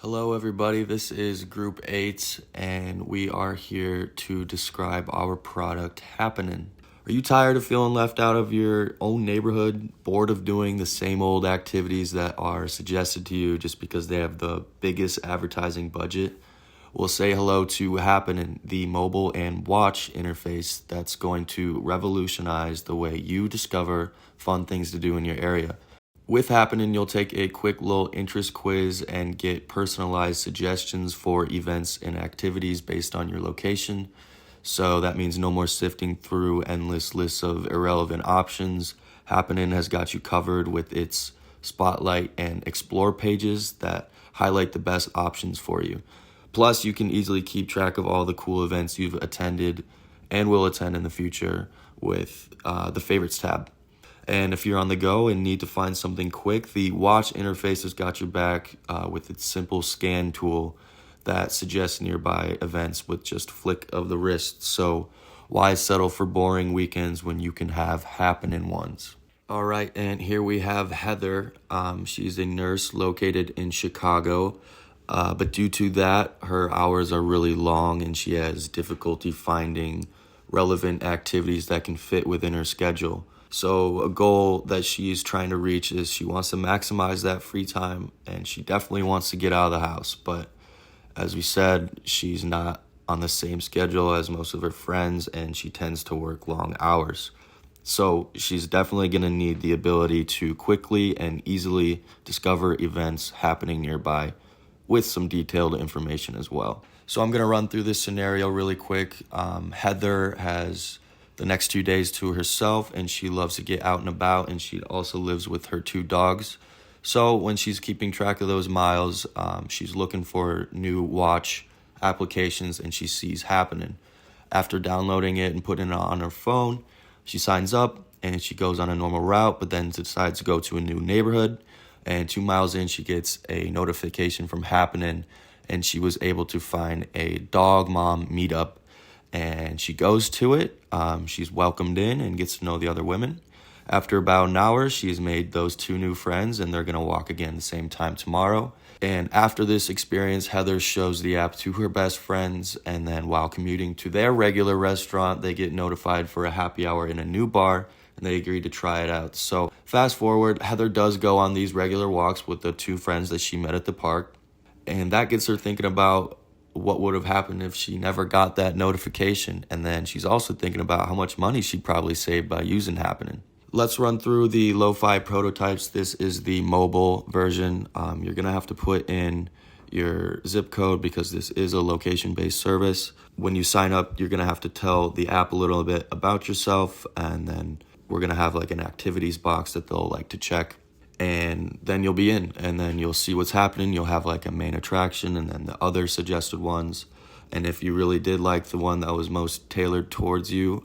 Hello, everybody. This is Group 8, and we are here to describe our product, Happening. Are you tired of feeling left out of your own neighborhood, bored of doing the same old activities that are suggested to you just because they have the biggest advertising budget? Well, say hello to Happening, the mobile and watch interface that's going to revolutionize the way you discover fun things to do in your area. With Happening, you'll take a quick little interest quiz and get personalized suggestions for events and activities based on your location. So that means no more sifting through endless lists of irrelevant options. Happening has got you covered with its spotlight and explore pages that highlight the best options for you. Plus, you can easily keep track of all the cool events you've attended and will attend in the future with the favorites tab. And if you're on the go and need to find something quick, the watch interface has got your back with its simple scan tool that suggests nearby events with just a flick of the wrist. So why settle for boring weekends when you can have happening ones? All right, and here we have Heather. She's a nurse located in Chicago, but due to that, her hours are really long and she has difficulty finding relevant activities that can fit within her schedule. So a goal that she's trying to reach is she wants to maximize that free time, and she definitely wants to get out of the house. But as we said, she's not on the same schedule as most of her friends, and she tends to work long hours. So she's definitely going to need the ability to quickly and easily discover events happening nearby with some detailed information as well. So I'm going to run through this scenario really quick. Heather has the next 2 days to herself, and she loves to get out and about, and she also lives with her 2 dogs. So when she's keeping track of those miles, she's looking for new watch applications, and she sees Happening. After downloading it and putting it on her phone, she signs up and she goes on a normal route, but then decides to go to a new neighborhood. And 2 miles in, she gets a notification from Happening, and she was able to find a dog mom meetup. And she goes to it. She's welcomed in and gets to know the other women. After about an hour, she's made those 2 new friends, and they're going to walk again the same time tomorrow. And after this experience, Heather shows the app to her best friends, and then while commuting to their regular restaurant, they get notified for a happy hour in a new bar, and they agree to try it out. So fast forward, Heather does go on these regular walks with the 2 friends that she met at the park, and that gets her thinking about what would have happened if she never got that notification. And then she's also thinking about how much money she probably saved by using Happening. Let's run through the lo-fi prototypes. This is the mobile version. You're going to have to put in your zip code because this is a location-based service. When you sign up, you're going to have to tell the app a little bit about yourself, and then we're going to have like an activities box that they'll like to check. And then you'll be in, and then you'll see what's happening. You'll have like a main attraction and then the other suggested ones. And if you really did like the one that was most tailored towards you,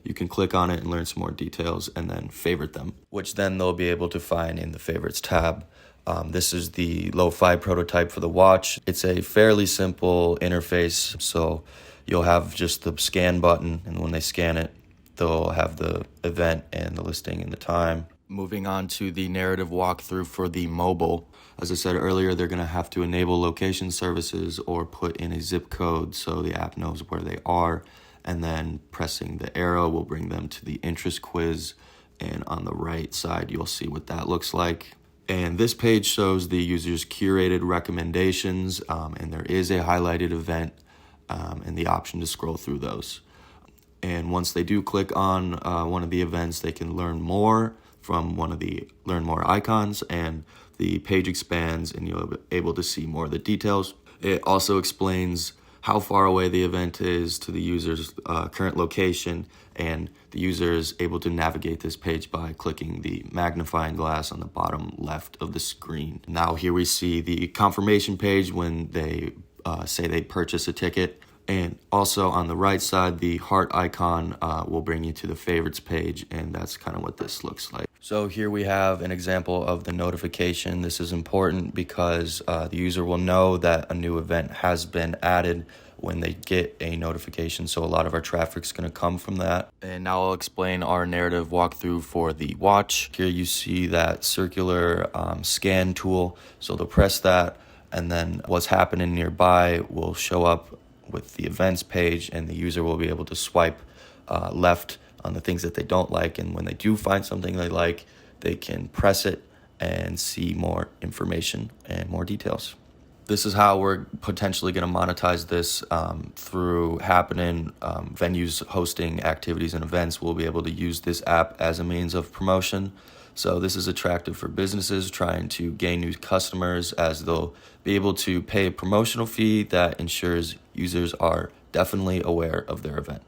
you can click on it and learn some more details and then favorite them, which then they'll be able to find in the favorites tab. This is the lo-fi prototype for the watch. It's a fairly simple interface. So you'll have just the scan button, and when they scan it, they'll have the event and the listing and the time. Moving on to the narrative walkthrough for the mobile. As I said earlier, they're going to have to enable location services or put in a zip code so the app knows where they are. And then pressing the arrow will bring them to the interest quiz. And on the right side, you'll see what that looks like. And this page shows the user's curated recommendations. And there is a highlighted event and the option to scroll through those. And once they do click on one of the events, they can learn more from one of the learn more icons, and the page expands and you'll be able to see more of the details. It also explains how far away the event is to the user's current location, and the user is able to navigate this page by clicking the magnifying glass on the bottom left of the screen. Now here we see the confirmation page when they say they purchase a ticket. And also on the right side, the heart icon will bring you to the favorites page, and that's kind of what this looks like. So here we have an example of the notification. This is important because the user will know that a new event has been added when they get a notification. So a lot of our traffic is going to come from that. And now I'll explain our narrative walkthrough for the watch. Here you see that circular scan tool. So they'll press that, and then what's happening nearby will show up with the events page, and the user will be able to swipe left on the things that they don't like. And when they do find something they like, they can press it and see more information and more details. This is how we're potentially going to monetize this through Happening. Venues hosting activities and events will be able to use this app as a means of promotion. So this is attractive for businesses trying to gain new customers, as they'll be able to pay a promotional fee that ensures users are definitely aware of their event.